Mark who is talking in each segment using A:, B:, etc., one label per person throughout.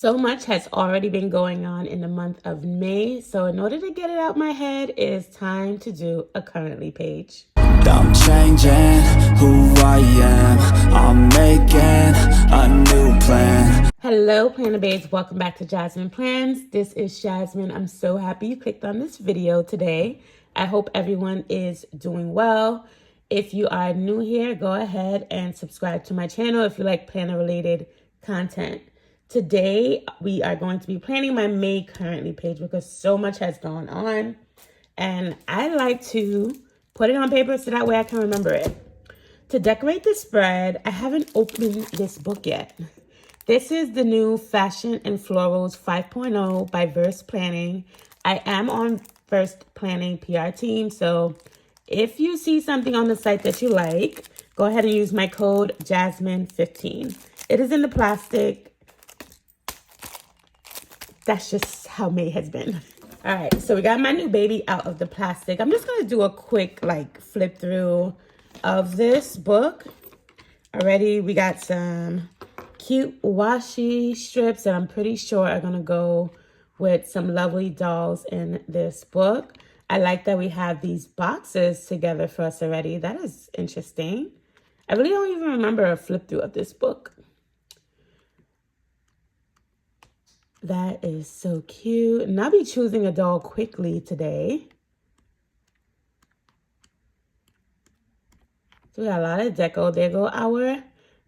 A: So much has already been going on in the month of May, so in order to get it out my head, it is time to do a currently page.
B: I'm changing who I am. I'm making a new plan.
A: Hello, Planner Babes. Welcome back to Jasmine Plans. This is Jasmine. I'm so happy you clicked on this video today. I hope everyone is doing well. If you are new here, go ahead and subscribe to my channel if you like planner-related content. Today, we are going to be planning my May currently page because so much has gone on. And I like to put it on paper so that way I can remember it. To decorate the spread, I haven't opened this book yet. This is the new Fashion and Florals 5.0 by Verse Planning. I am on Verse Planning PR team, so if you see something on the site that you like, go ahead and use my code Jasmine15. It is in the plastic. That's just how May has been. All right, so we got my new baby out of the plastic. I'm just gonna do a quick flip through of this book. Already we got some cute washi strips that I'm pretty sure are gonna go with some lovely dolls in this book. I like that we have these boxes together for us already. That is interesting. I really don't even remember a flip through of this book. That is so cute. And I'll be choosing a doll quickly today. So we got a lot of deco. There go our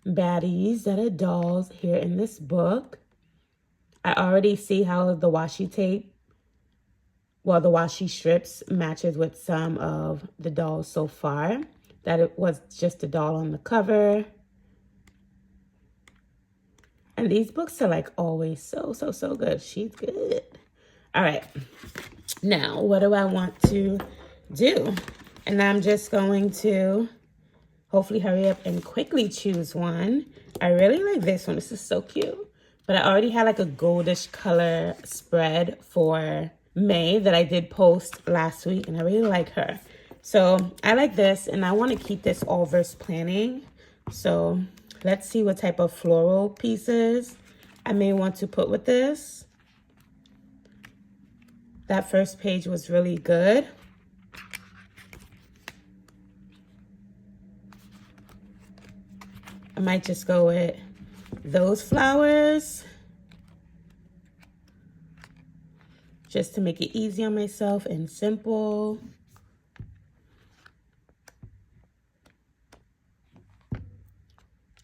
A: baddies that are dolls here in this book. I already see how the washi tape, the washi strips matches with some of the dolls so far. That it was just a doll on the cover. And these books are always so good. She's good. All right. Now, what do I want to do? And I'm just going to hopefully hurry up and quickly choose one. I really like this one. This is so cute. But I already had a goldish color spread for May that I did post last week. And I really like her. So I like this. And I want to keep this all verse planning. So let's see what type of floral pieces I may want to put with this. That first page was really good. I might just go with those flowers just to make it easy on myself and simple.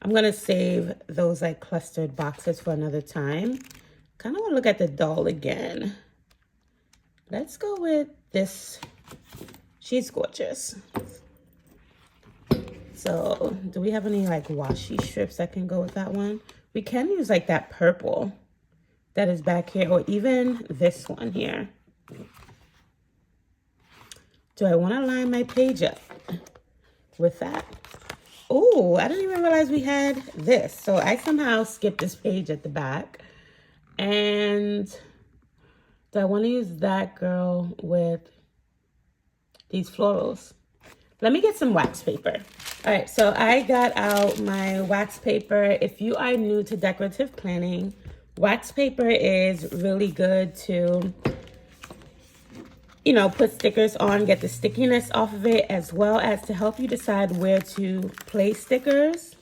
A: I'm gonna save those clustered boxes for another time. Kind of want to look at the doll again. Let's go with this. She's gorgeous. So do we have any washi strips that can go with that one? We can use that purple that is back here, or even this one here. Do I want to line my page up with that? Oh, I didn't even realize we had this. So I somehow skipped this page at the back. And do I want to use that girl with these florals? Let me get some wax paper. All right, so I got out my wax paper. If you are new to decorative planning, wax paper is really good to, put stickers on, get the stickiness off of it, as well as to help you decide where to place stickers.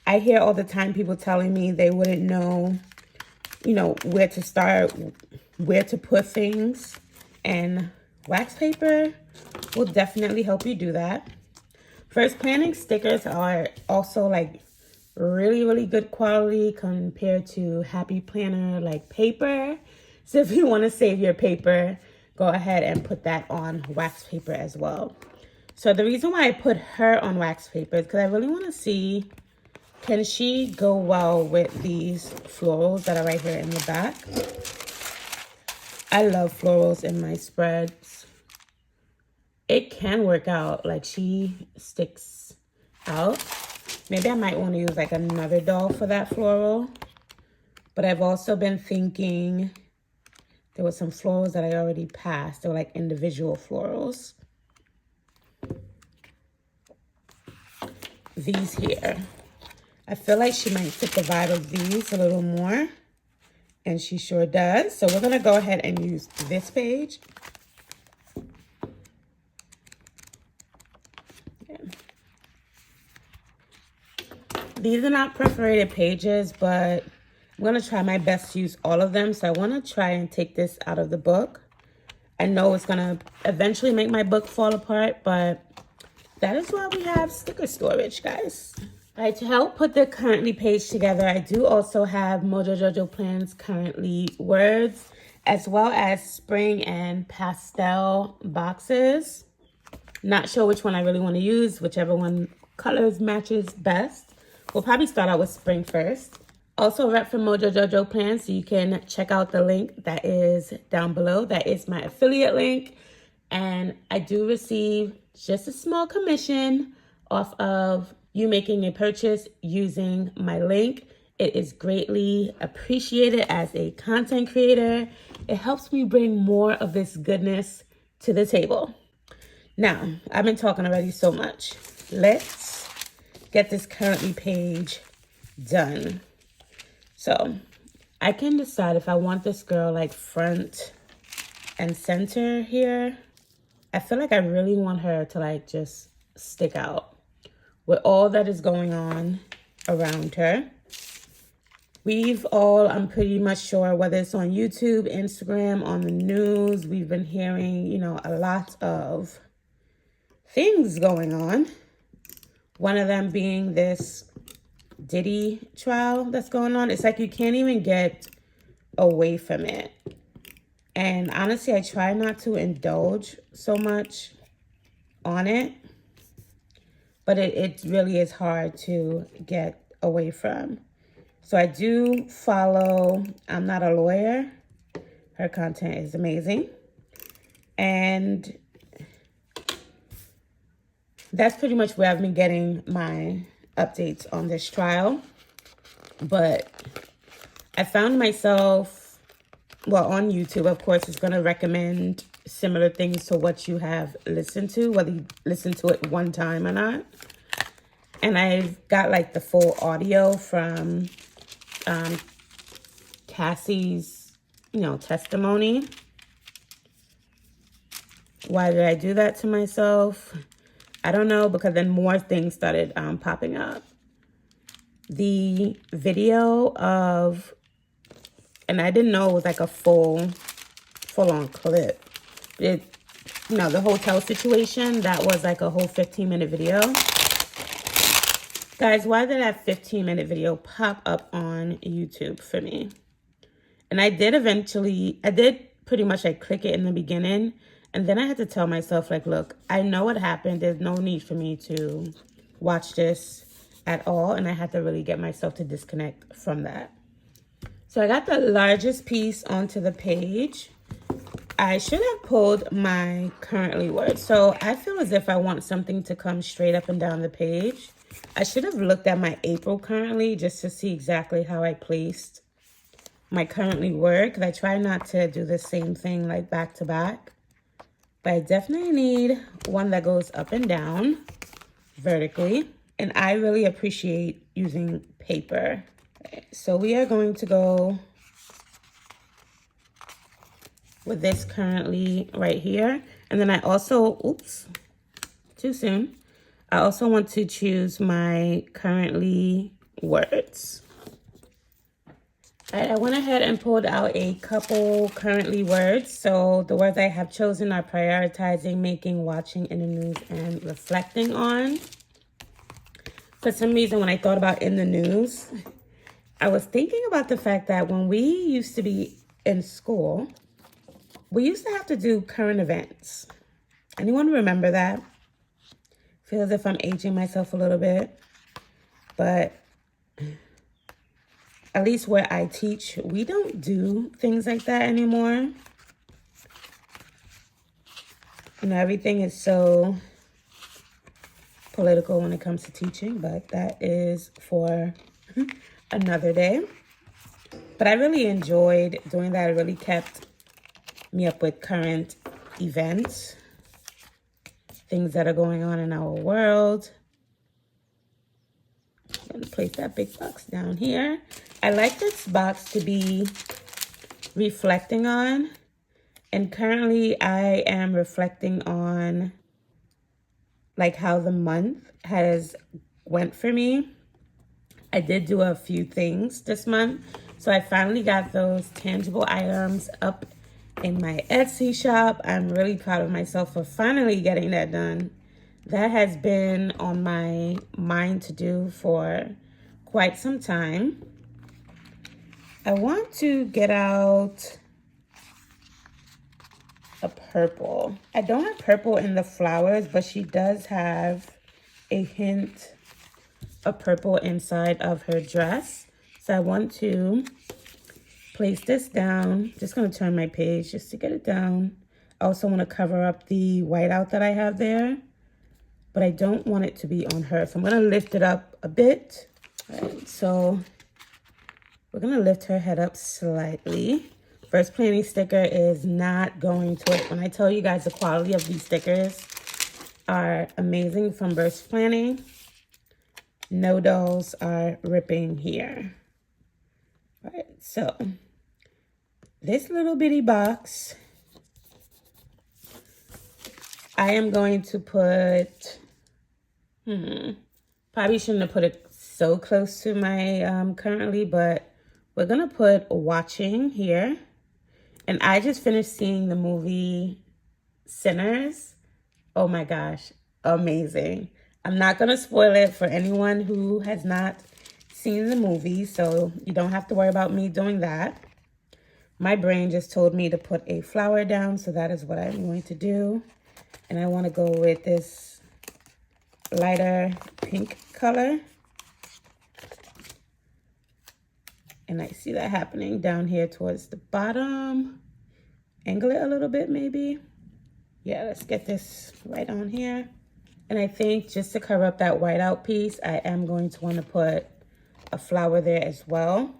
A: I hear all the time people telling me they wouldn't know, where to start, where to put things. And wax paper will definitely help you do that. First planning stickers are also really good quality compared to Happy Planner paper. So if you want to save your paper, go ahead and put that on wax paper as well. So the reason why I put her on wax paper is because I really want to see, can she go well with these florals that are right here in the back? I love florals in my spreads. It can work out. She sticks out. Maybe I might want to use another doll for that floral. But I've also been thinking there were some florals that I already passed. They were individual florals. These here. I feel like she might fit the vibe of these a little more. And she sure does. So we're going to go ahead and use this page. These are not perforated pages, but I'm going to try my best to use all of them. So I want to try and take this out of the book. I know it's going to eventually make my book fall apart, but that is why we have sticker storage, guys. All right, to help put the currently page together, I do also have Mojo Jojo Plans Currently Words, as well as spring and pastel boxes. Not sure which one I really want to use, whichever one colors matches best. We'll probably start out with spring first. Also rep for Mojo Jojo Plans, so you can check out the link that is down below. That is my affiliate link. And I do receive just a small commission off of you making a purchase using my link. It is greatly appreciated as a content creator. It helps me bring more of this goodness to the table. Now, I've been talking already so much. Let's get this currently page done. So I can decide if I want this girl like front and center here. I feel like I really want her to like just stick out with all that is going on around her. We've all, I'm pretty much sure, whether it's on YouTube, Instagram, on the news, we've been hearing, you know, a lot of things going on. One of them being this Diddy trial that's going on. It's like you can't even get away from it. And honestly, I try not to indulge so much on it. But it really is hard to get away from. So I do follow, I'm Not a Lawyer. Her content is amazing. And that's pretty much where I've been getting my updates on this trial. But I found myself, well, on YouTube, of course, it's going to recommend similar things to what you have listened to, whether you listen to it one time or not. And I've got like the full audio from Cassie's, you know, testimony. Why did I do that to myself? I don't know, because then more things started popping up. The video of, and I didn't know it was like a full-on clip. You know, the hotel situation, that was like a whole 15-minute video. Guys, why did that 15-minute video pop up on YouTube for me? And I did pretty much like click it in the beginning. And then I had to tell myself, like, look, I know what happened. There's no need for me to watch this at all. And I had to really get myself to disconnect from that. So I got the largest piece onto the page. I should have pulled my currently words. So I feel as if I want something to come straight up and down the page. I should have looked at my April currently just to see exactly how I placed my currently word. Because I try not to do the same thing like back to back. But I definitely need one that goes up and down vertically. And I really appreciate using paper. Okay, so we are going to go with this currently right here. And then I also, oops, too soon. I also want to choose my currently words. All right, I went ahead and pulled out a couple currently words. So the words I have chosen are prioritizing, making, watching in the news, and reflecting on. For some reason, when I thought about in the news, I was thinking about the fact that when we used to be in school, we used to have to do current events. Anyone remember that? Feel as if I'm aging myself a little bit. But at least where I teach, we don't do things like that anymore. You know, everything is so political when it comes to teaching, but that is for another day. But I really enjoyed doing that. It really kept me up with current events, things that are going on in our world. I'm going to place that big box down here. I like this box to be reflecting on. And currently I am reflecting on like how the month has went for me. I did do a few things this month. So I finally got those tangible items up in my Etsy shop. I'm really proud of myself for finally getting that done. That has been on my mind to do for quite some time. I want to get out a purple. I don't have purple in the flowers, but she does have a hint of purple inside of her dress. So I want to place this down. Just going to turn my page just to get it down. I also want to cover up the whiteout that I have there, but I don't want it to be on her. So I'm going to lift it up a bit. All right, so we're going to lift her head up slightly. First planning sticker is not going to it. When I tell you guys the quality of these stickers are amazing from Burst Planning, no dolls are ripping here. All right, so this little bitty box, I am going to put, probably shouldn't have put it so close to my currently, but we're going to put watching here. And I just finished seeing the movie Sinners. Oh my gosh, amazing. I'm not going to spoil it for anyone who has not seen the movie, so you don't have to worry about me doing that. My brain just told me to put a flower down, so that is what I'm going to do. And I want to go with this lighter pink color. And I see that happening down here towards the bottom. Angle it a little bit maybe. Yeah, let's get this right on here. And I think just to cover up that whiteout piece, I am going to want to put a flower there as well.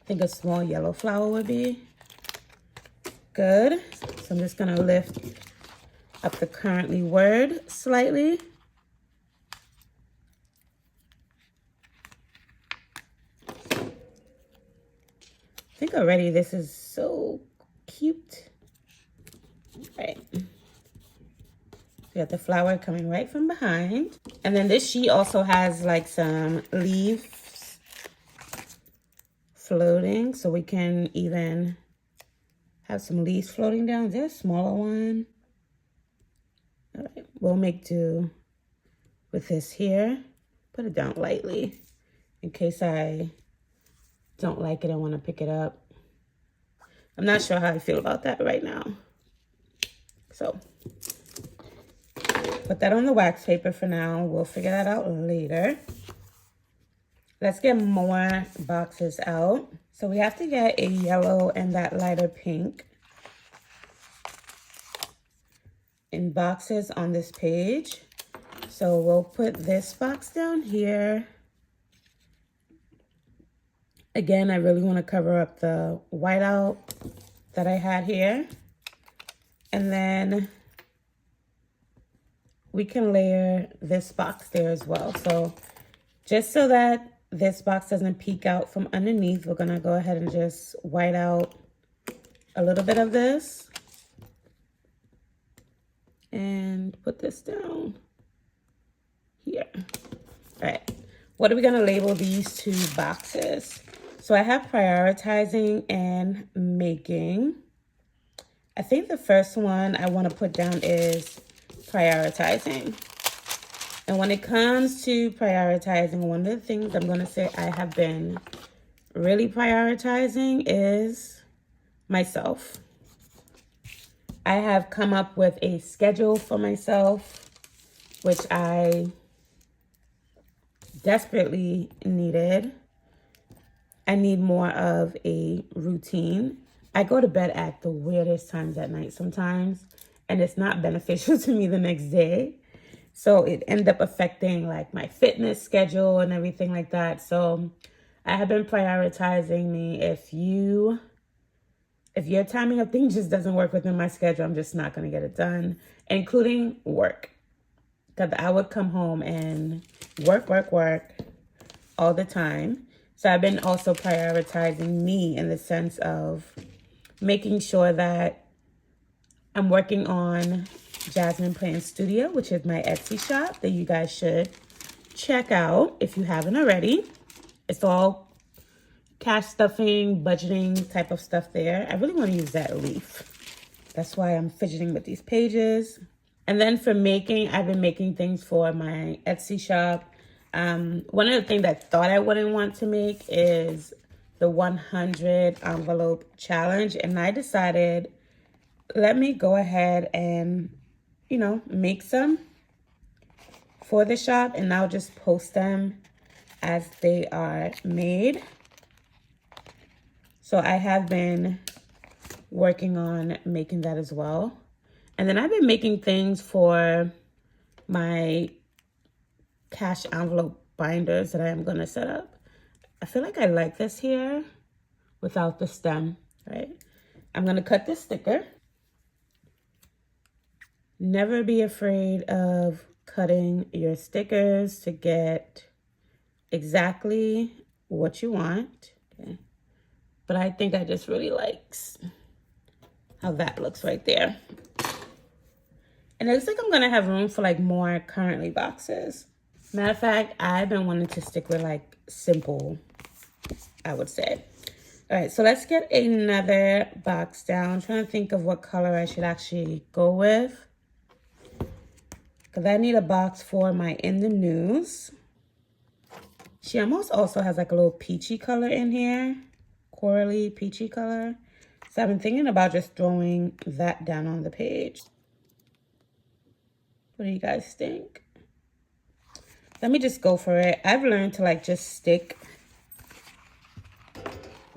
A: I think a small yellow flower would be good. So I'm just going to lift up the currently word slightly. I think already this is so cute. All right. We got the flower coming right from behind. And then this sheet also has like some leaves floating. So we can even have some leaves floating down. Is there a smaller one? All right, we'll make do with this here. Put it down lightly in case I don't like it and want to pick it up. I'm not sure how I feel about that right now. So put that on the wax paper for now. We'll figure that out later. Let's get more boxes out. So we have to get a yellow and that lighter pink in boxes on this page. So we'll put this box down here. Again, I really want to cover up the whiteout that I had here. And then we can layer this box there as well. So just so that this box doesn't peek out from underneath, we're going to go ahead and just white out a little bit of this. And put this down here. All right. What are we going to label these two boxes? So I have prioritizing and making. I think the first one I want to put down is prioritizing. And when it comes to prioritizing, one of the things I'm going to say I have been really prioritizing is myself. I have come up with a schedule for myself, which I desperately needed. I need more of a routine. I go to bed at the weirdest times at night sometimes, and it's not beneficial to me the next day. So it ended up affecting like my fitness schedule and everything like that. So I have been prioritizing me. If your timing of things just doesn't work within my schedule, I'm just not going to get it done, including work. Because I would come home and work all the time. So I've been also prioritizing me in the sense of making sure that I'm working on Jasmine Plans Studio, which is my Etsy shop that you guys should check out if you haven't already. It's all cash stuffing, budgeting type of stuff there. I really want to use that leaf. That's why I'm fidgeting with these pages. And then for making, I've been making things for my Etsy shop. One of the things that I thought I wouldn't want to make is the 100 envelope challenge. And I decided, let me go ahead and, you know, make some for the shop. And I'll just post them as they are made. So I have been working on making that as well. And then I've been making things for my cash envelope binders that I am gonna set up. I feel like I like this here without the stem, right? I'm gonna cut this sticker. Never be afraid of cutting your stickers to get exactly what you want. Okay. But I think I just really likes how that looks right there. And it looks like I'm gonna have room for like more currently boxes. Matter of fact, I've been wanting to stick with like simple, I would say. All right, so let's get another box down. I'm trying to think of what color I should actually go with. Because I need a box for my In the News. She almost also has like a little peachy color in here. Corally peachy color. So I've been thinking about just throwing that down on the page. What do you guys think? Let me just go for it. I've learned to like just stick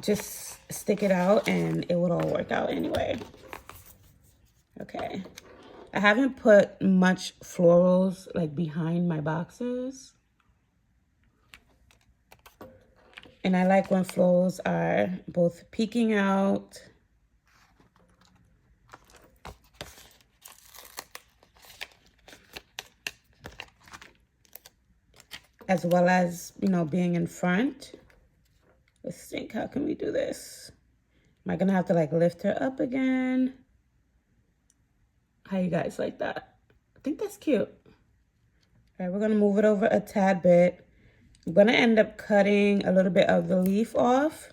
A: it out and it will all work out anyway. Okay. I haven't put much florals like behind my boxes. And I like when florals are both peeking out as well as, you know, being in front. Let's think, how can we do this? Am I gonna have to like lift her up again? How you guys like that? I think that's cute. All right, we're gonna move it over a tad bit. I'm gonna end up cutting a little bit of the leaf off,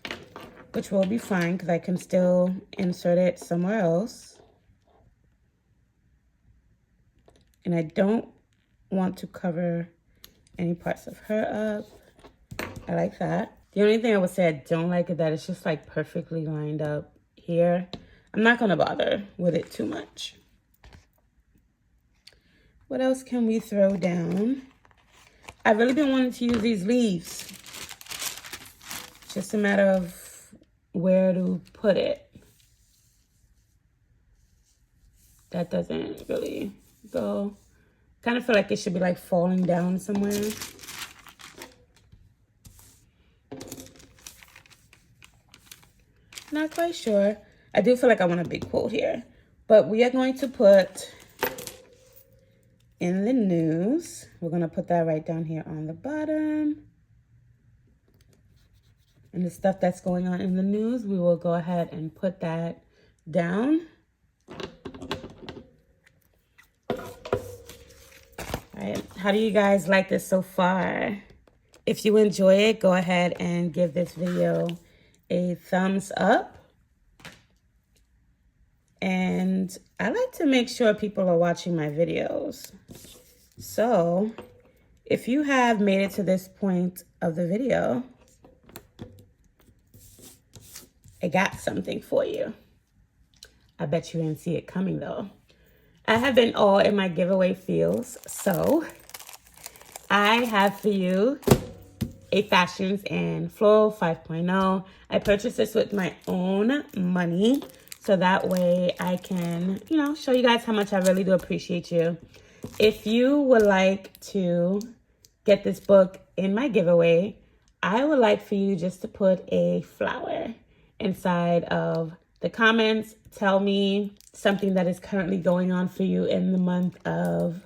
A: which will be fine because I can still insert it somewhere else. And I don't want to cover any parts of her up. I like that. The only thing I would say I don't like is that it's just like perfectly lined up here. I'm not gonna bother with it too much. What else can we throw down? I've really been wanting to use these leaves. It's just a matter of where to put it. That doesn't really go. Kind of feel like it should be like falling down somewhere. Not quite sure. I do feel like I want a big quote here. But we are going to put In the News. We're going to put that right down here on the bottom. And the stuff that's going on in the news, we will go ahead and put that down. All right, how do you guys like this so far? If you enjoy it, go ahead and give this video a thumbs up. And I like to make sure people are watching my videos. So if you have made it to this point of the video, I got something for you. I bet you didn't see it coming though. I have been all in my giveaway feels, so I have for you a Fashion and Florals 5.0. I purchased this with my own money, so that way I can, you know, show you guys how much I really do appreciate you. If you would like to get this book in my giveaway, I would like for you just to put a flower inside of the comments. Tell me something that is currently going on for you in the month of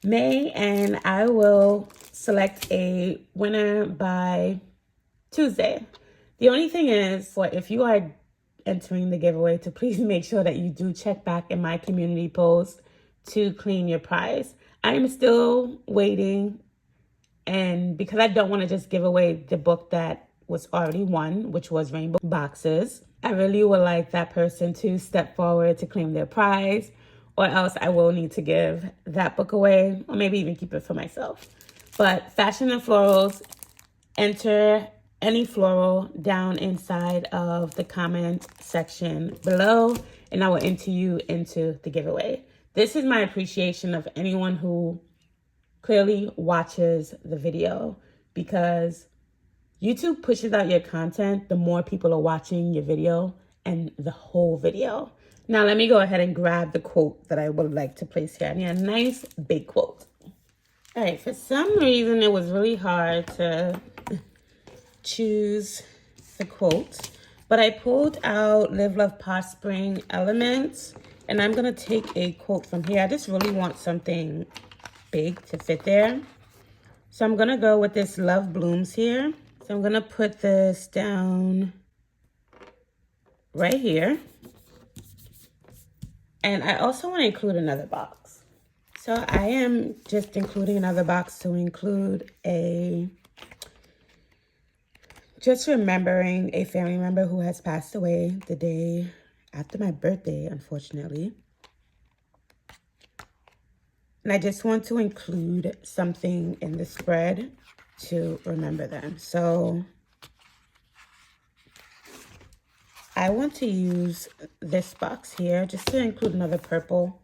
A: May, and I will select a winner by Tuesday. The only thing is, if you are entering the giveaway to please make sure that you do check back in my community post to claim your prize. I am still waiting, and because I don't want to just give away the book that was already won, which was Rainbow Boxes, I really would like that person to step forward to claim their prize, or else I will need to give that book away, or maybe even keep it for myself. But Fashion and Florals, enter any floral down inside of the comment section below, and I will enter you into the giveaway. This is my appreciation of anyone who clearly watches the video, because YouTube pushes out your content the more people are watching your video and the whole video. Now let me go ahead and grab the quote that I would like to place here. I need a nice big quote. All right, for some reason it was really hard to choose the quote, but I pulled out Live, Love, Prospering Elements, and I'm gonna take a quote from here. I just really want something big to fit there. So I'm gonna go with this Love Blooms here. So I'm gonna put this down right here. And I also wanna include another box. So I am just including another box to include just remembering a family member who has passed away the day after my birthday, unfortunately. And I just want to include something in the spread to remember them. So I want to use this box here just to include another purple.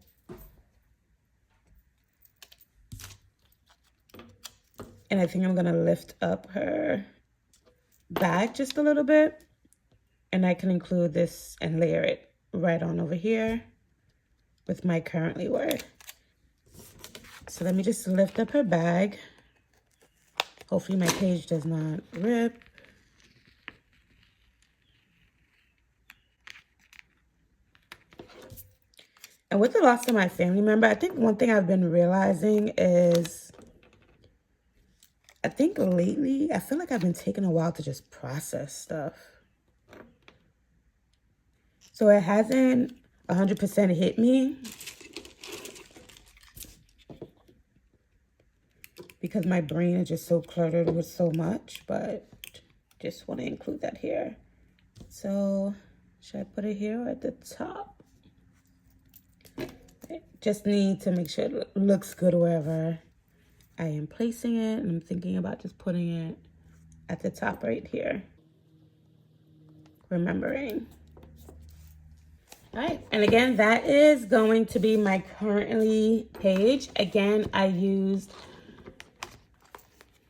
A: And I think I'm gonna lift up her bag just a little bit, and I can include this and layer it right on over here with my currently word. So let me just lift up her bag. Hopefully my page does not rip. And with the loss of my family member, I think one thing I've been realizing is, I think lately, I feel like I've been taking a while to just process stuff. So it hasn't 100% hit me, because my brain is just so cluttered with so much, but just want to include that here. So should I put it here or at the top? I just need to make sure it looks good wherever I am placing it, and I'm thinking about just putting it at the top right here. Remembering. All right, and again, that is going to be my currently page. Again, I used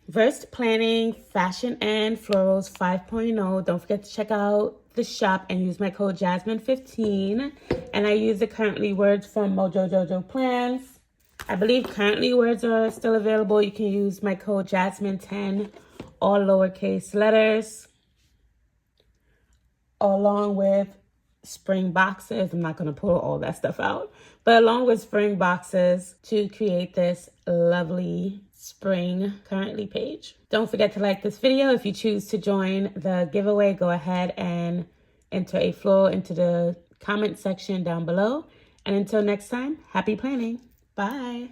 A: Versed Planning, Fashion and Florals 5.0. Don't forget to check out the shop and use my code Jasmine15. And I use the currently words from Mojo Jojo plans. I believe currently words are still available. You can use my code Jasmine10, all lowercase letters, along with spring boxes. I'm not going to pull all that stuff out, but along with spring boxes to create this lovely spring currently page. Don't forget to like this video. If you choose to join the giveaway, go ahead and enter a floral into the comment section down below. And until next time, happy planning. Bye.